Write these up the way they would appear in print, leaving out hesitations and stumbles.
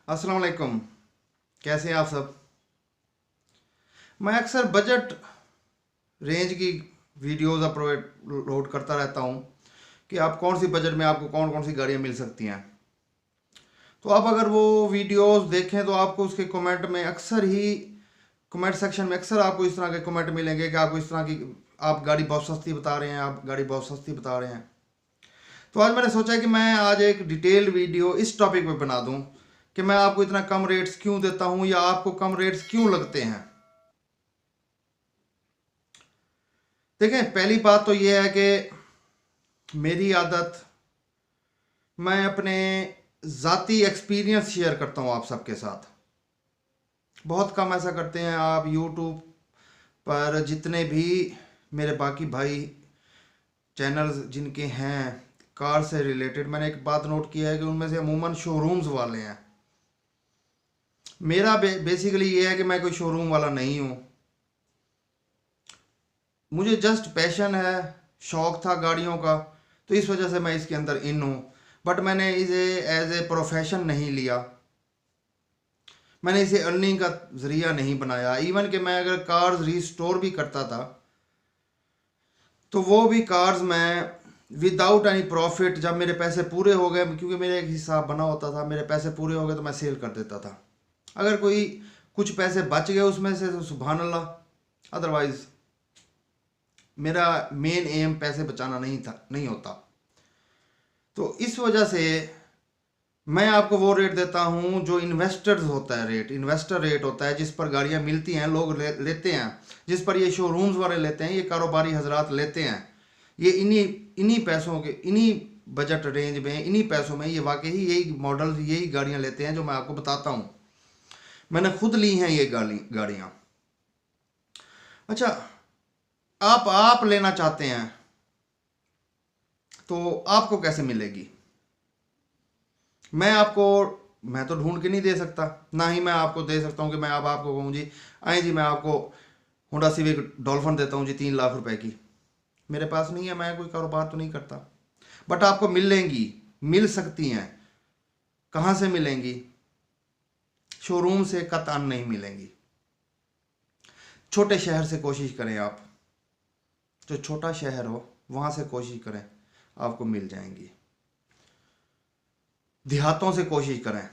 अस्सलाम वालेकुम। कैसे हैं आप सब? मैं अक्सर बजट रेंज की वीडियोस अपलोड करता रहता हूं कि आप कौन सी बजट में आपको कौन कौन सी गाड़ियां मिल सकती हैं। तो आप अगर वो वीडियोस देखें तो आपको उसके कमेंट में अक्सर ही कमेंट सेक्शन में अक्सर आपको इस तरह के कमेंट मिलेंगे कि आपको इस तरह की आप गाड़ी बहुत सस्ती बता रहे हैं, आप गाड़ी बहुत सस्ती बता रहे हैं। तो आज मैंने सोचा कि मैं आज एक डिटेल्ड वीडियो इस टॉपिक पे बना दूं कि मैं आपको इतना कम रेट्स क्यों देता हूं या आपको कम रेट्स क्यों लगते हैं। देखें, पहली बात तो यह है कि मेरी आदत, मैं अपने ज़ाती एक्सपीरियंस शेयर करता हूँ आप सबके साथ। बहुत कम ऐसा करते हैं। आप यूट्यूब पर जितने भी मेरे बाकी भाई चैनल्स जिनके हैं कार से रिलेटेड, मैंने एक बात नोट किया है कि उनमें से अमूमन शोरूम्स वाले हैं। मेरा बेसिकली ये है कि मैं कोई शोरूम वाला नहीं हूँ। मुझे जस्ट पैशन है, शौक था गाड़ियों का, तो इस वजह से मैं इसके अंदर इन हूँ। बट मैंने इसे एज ए प्रोफेशन नहीं लिया, मैंने इसे अर्निंग का जरिया नहीं बनाया। इवन कि मैं अगर कार्स रीस्टोर भी करता था तो वो भी कार्स मैं विदाउट एनी प्रॉफिट, जब मेरे पैसे पूरे हो गए, क्योंकि मेरा एक हिसाब बना होता था, मेरे पैसे पूरे हो गए तो मैं सेल कर देता था। अगर कोई कुछ पैसे बच गए उसमें से तो सुभान अल्लाह, अदरवाइज मेरा मेन एम पैसे बचाना नहीं होता। तो इस वजह से मैं आपको वो रेट देता हूं जो इन्वेस्टर्स होता है, रेट इन्वेस्टर रेट होता है, जिस पर गाड़ियां मिलती हैं, लोग लेते हैं, जिस पर ये शोरूम्स वाले लेते हैं, ये कारोबारी हजरात लेते हैं। ये इन्हीं इन्हीं पैसों के, इन्हीं बजट रेंज में, इन्हीं पैसों में ये वाकई यही मॉडल, यही गाड़ियां लेते हैं जो मैं आपको बताता हूं। मैंने खुद ली हैं ये गाड़ियां। अच्छा, आप लेना चाहते हैं तो आपको कैसे मिलेगी? मैं तो ढूंढ के नहीं दे सकता, ना ही मैं आपको दे सकता हूँ कि मैं अब आपको कहूँ जी आए जी मैं आपको होंडा सिविक डॉल्फिन देता हूँ जी 3 लाख रुपए की। मेरे पास नहीं है, मैं कोई कारोबार तो नहीं करता। बट आपको मिलेंगी, मिल सकती हैं। कहाँ से मिलेंगी? शोरूम से कतई नहीं मिलेंगी। छोटे शहर से कोशिश करें आप, जो छोटा शहर हो वहाँ से कोशिश करें, आपको मिल जाएंगी। देहातों से कोशिश करें,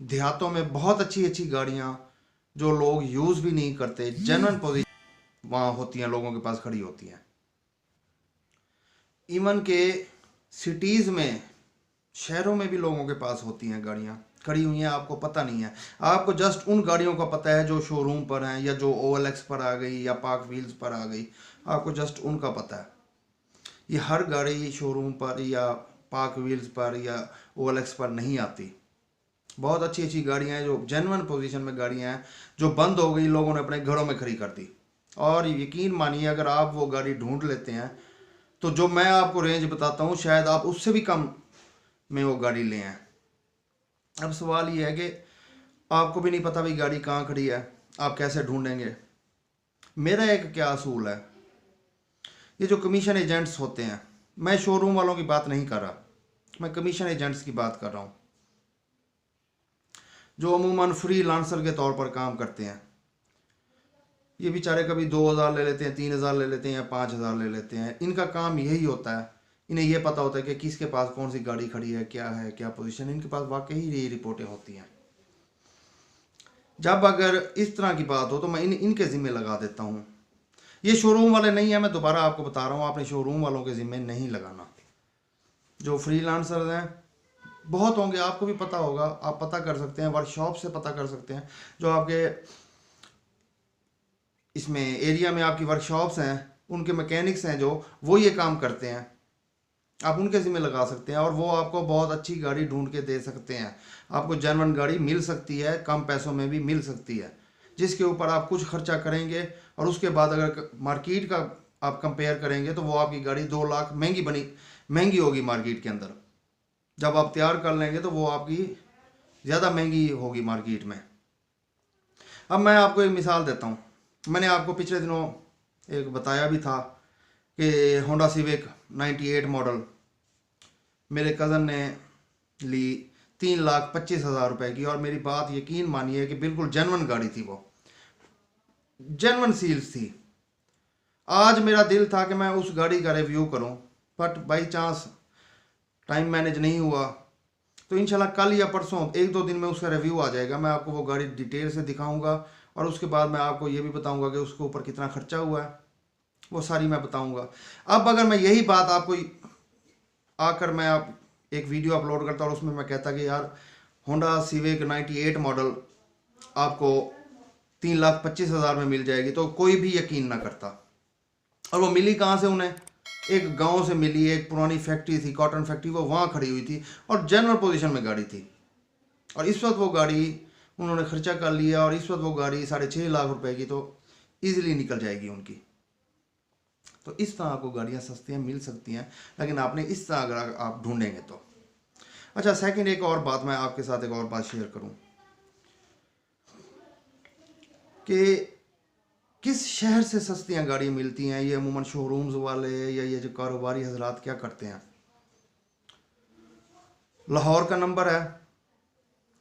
देहातों में बहुत अच्छी अच्छी गाड़ियाँ जो लोग यूज़ भी नहीं करते, जेन्युइन पोजीशन वहाँ होती हैं, लोगों के पास खड़ी होती हैं। इवन के सिटीज़ में, शहरों में भी लोगों के पास होती हैं गाड़ियाँ खड़ी हुई हैं, आपको पता नहीं है। आपको जस्ट उन गाड़ियों का पता है जो शोरूम पर हैं, या जो OLX पर आ गई या पार्क व्हील्स पर आ गई, आपको जस्ट उनका पता है। ये हर गाड़ी शोरूम पर या पार्क व्हील्स पर या OLX पर नहीं आती। बहुत अच्छी अच्छी गाड़ियाँ हैं जो जेन्युइन पोजीशन में गाड़ियाँ हैं, जो बंद हो गई, लोगों ने अपने घरों में खड़ी कर दी। और यकीन मानिए, अगर आप वो गाड़ी ढूंढ लेते हैं तो जो मैं आपको रेंज बताता हूँ शायद आप उससे भी कम में वो गाड़ी ले आए। अब सवाल ये है कि आपको भी नहीं पता भाई गाड़ी कहाँ खड़ी है, आप कैसे ढूंढेंगे? मेरा एक क्या असूल है, ये जो कमीशन एजेंट्स होते हैं, मैं शोरूम वालों की बात नहीं कर रहा, मैं कमीशन एजेंट्स की बात कर रहा हूँ, जो अमूमन फ्री लांसर के तौर पर काम करते हैं। ये बेचारे कभी 2,000 ले लेते हैं, 3,000 ले लेते हैं या 5,000 ले लेते हैं। इनका काम यही होता है, इन्हें यह पता होता है कि किसके पास कौन सी गाड़ी खड़ी है, क्या पोजीशन, इनके पास वाकई यही रिपोर्टें होती हैं। जब अगर इस तरह की बात हो तो मैं इनके ज़िम्मे लगा देता हूँ। ये शोरूम वाले नहीं है, मैं दोबारा आपको बता रहा हूँ, आपने शोरूम वालों के ज़िम्मे नहीं लगाना। जो फ्रीलांसर हैं बहुत होंगे, आपको भी पता होगा, आप पता कर सकते हैं, वर्कशॉप से पता कर सकते हैं। जो आपके इसमें एरिया में आपकी वर्कशॉप्स हैं, उनके मैकेनिक्स हैं जो वो ये काम करते हैं, आप उनके ज़िम्मे लगा सकते हैं और वो आपको बहुत अच्छी गाड़ी ढूंढ के दे सकते हैं। आपको जेन्युइन गाड़ी मिल सकती है, कम पैसों में भी मिल सकती है, जिसके ऊपर आप कुछ खर्चा करेंगे और उसके बाद अगर मार्केट का आप कंपेयर करेंगे तो वो आपकी गाड़ी 2 लाख महंगी होगी मार्केट के अंदर। जब आप तैयार कर लेंगे तो वो आपकी ज़्यादा महंगी होगी मार्केट में। अब मैं आपको एक मिसाल देता हूँ। मैंने आपको पिछले दिनों एक बताया भी था कि होंडा सिविक 98 मॉडल मेरे कज़न ने ली 3,25,000 रुपए की। और मेरी बात यकीन मानिए कि बिल्कुल जेन्युइन गाड़ी थी, वो जेन्युइन सील्स थी। आज मेरा दिल था कि मैं उस गाड़ी का रिव्यू करूं, but by chance time manage नहीं हुआ। तो इंशाल्लाह कल या परसों 1-2 दिन में उसका रिव्यू आ जाएगा। मैं आपको वो गाड़ी डिटेल से दिखाऊंगा और उसके बाद मैं आपको ये भी बताऊंगा कि उसके ऊपर कितना खर्चा हुआ है, वो सारी मैं बताऊंगा। अब अगर मैं यही बात आपको आकर मैं आप एक वीडियो अपलोड करता और उसमें मैं कहता कि यार होंडा सिविक 98 मॉडल आपको 3,25,000 में मिल जाएगी, तो कोई भी यकीन ना करता। और वो मिली कहाँ से उन्हें? एक गांव से मिली। एक पुरानी फैक्ट्री थी, कॉटन फैक्ट्री, वो वहाँ खड़ी हुई थी और जनरल पोजीशन में गाड़ी थी। और इस वक्त वो गाड़ी उन्होंने खर्चा कर लिया और इस वक्त वो गाड़ी 6.5 लाख रुपए की तो ईजिली निकल जाएगी उनकी। तो इस तरह आपको गाड़ियाँ सस्तियाँ मिल सकती हैं, लेकिन आपने इस तरह अगर आप ढूंढेंगे तो। अच्छा, सेकंड एक और बात मैं आपके साथ एक और बात शेयर करूं कि किस शहर से सस्तियाँ गाड़ियाँ मिलती हैं। ये अमूमन शोरूम्स वाले या ये जो कारोबारी हजरात क्या करते हैं, लाहौर का नंबर है,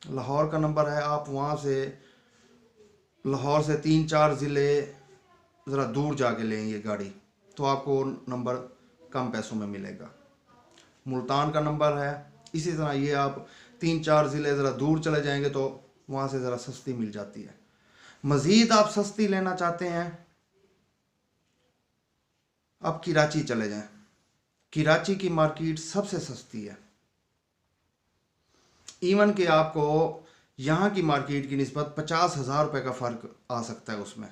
लाहौर का नंबर है, आप वहाँ से लाहौर से 3-4 ज़िले ज़रा दूर जाके लेंगे गाड़ी तो आपको नंबर कम पैसों में मिलेगा। मुल्तान का नंबर है, इसी तरह ये आप 3-4 ज़िले ज़रा दूर चले जाएंगे तो वहाँ से ज़रा सस्ती मिल जाती है। मज़ीद आप सस्ती लेना चाहते हैं, आप कराची चले जाएं। कराची की मार्केट सबसे सस्ती है। इवन कि आपको यहाँ की मार्केट की निस्बत 50,000 रुपये का फ़र्क आ सकता है उसमें।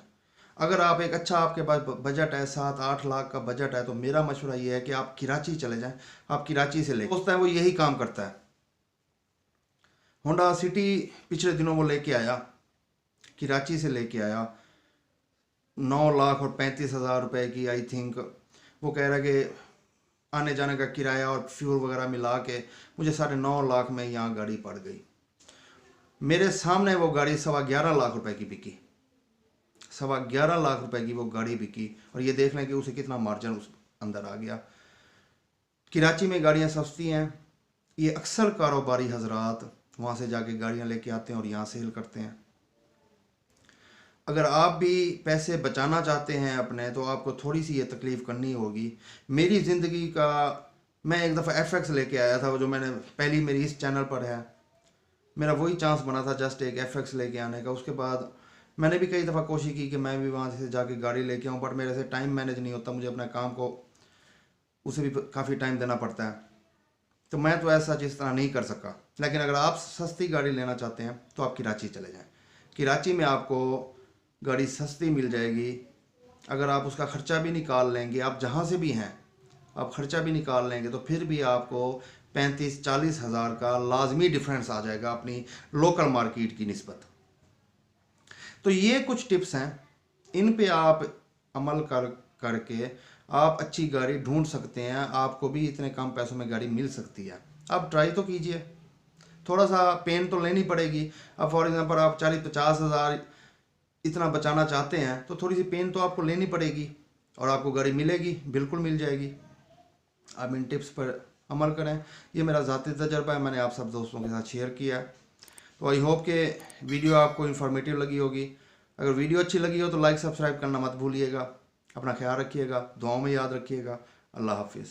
अगर आप एक अच्छा आपके पास बजट है, 7-8 लाख का बजट है, तो मेरा मशवरा ये है कि आप कराची चले जाएं। आप कराची से ले सोचता है वो यही काम करता है। होंडा सिटी पिछले दिनों वो लेके आया, कराची से लेके आया 9,35,000 रुपये की, आई थिंक। वो कह रहा है कि आने जाने का किराया और फ्यूल वगैरह मिला के मुझे 9.5 लाख में यहाँ गाड़ी पड़ गई। मेरे सामने वो गाड़ी 11.25 लाख रुपए की बिकी, 11.25 लाख रुपए की वो गाड़ी बिकी। और ये देख लें कि उसे कितना मार्जिन उस अंदर आ गया। कराची में गाड़ियाँ सस्ती हैं, ये अक्सर कारोबारी हजरात वहाँ से जाके गाड़ियाँ लेके आते हैं और यहाँ सेल करते हैं। अगर आप भी पैसे बचाना चाहते हैं अपने, तो आपको थोड़ी सी ये तकलीफ़ करनी होगी। मेरी ज़िंदगी का मैं एक दफ़ा FX लेके आया था, वो जो मैंने पहली मेरी इस चैनल पर है, मेरा वही चांस बना था जस्ट एक FX लेके आने का। उसके बाद मैंने भी कई दफ़ा कोशिश की कि मैं भी वहाँ से जाके गाड़ी लेके आऊँ, बट मेरे से टाइम मैनेज नहीं होता, मुझे अपने काम को उसे भी काफ़ी टाइम देना पड़ता है, तो मैं तो ऐसा जिस तरह नहीं कर सका। लेकिन अगर आप सस्ती गाड़ी लेना चाहते हैं तो आप कराची चले जाएँ। कराची में आपको गाड़ी सस्ती मिल जाएगी। अगर आप उसका ख़र्चा भी निकाल लेंगे, आप जहाँ से भी हैं आप ख़र्चा भी निकाल लेंगे, तो फिर भी आपको 35-40 हज़ार का लाजमी डिफरेंस आ जाएगा अपनी लोकल मार्केट की निस्बत। तो ये कुछ टिप्स हैं, इन पे आप अमल करके आप अच्छी गाड़ी ढूंढ सकते हैं। आपको भी इतने कम पैसों में गाड़ी मिल सकती है। आप ट्राई तो कीजिए, थोड़ा सा पेन तो लेनी पड़ेगी। अब फॉर एग्जांपल आप 40-50 हज़ार इतना बचाना चाहते हैं तो थोड़ी सी पेन तो आपको लेनी पड़ेगी और आपको गाड़ी मिलेगी, बिल्कुल मिल जाएगी। आप इन टिप्स पर अमल करें। ये मेरा ज़ाती तजर्बा है, मैंने आप सब दोस्तों के साथ शेयर किया है। तो आई होप कि वीडियो आपको इन्फॉर्मेटिव लगी होगी। अगर वीडियो अच्छी लगी हो तो लाइक सब्सक्राइब करना मत भूलिएगा। अपना ख्याल रखिएगा, दुआओं में याद रखिएगा। अल्लाह हाफिज़।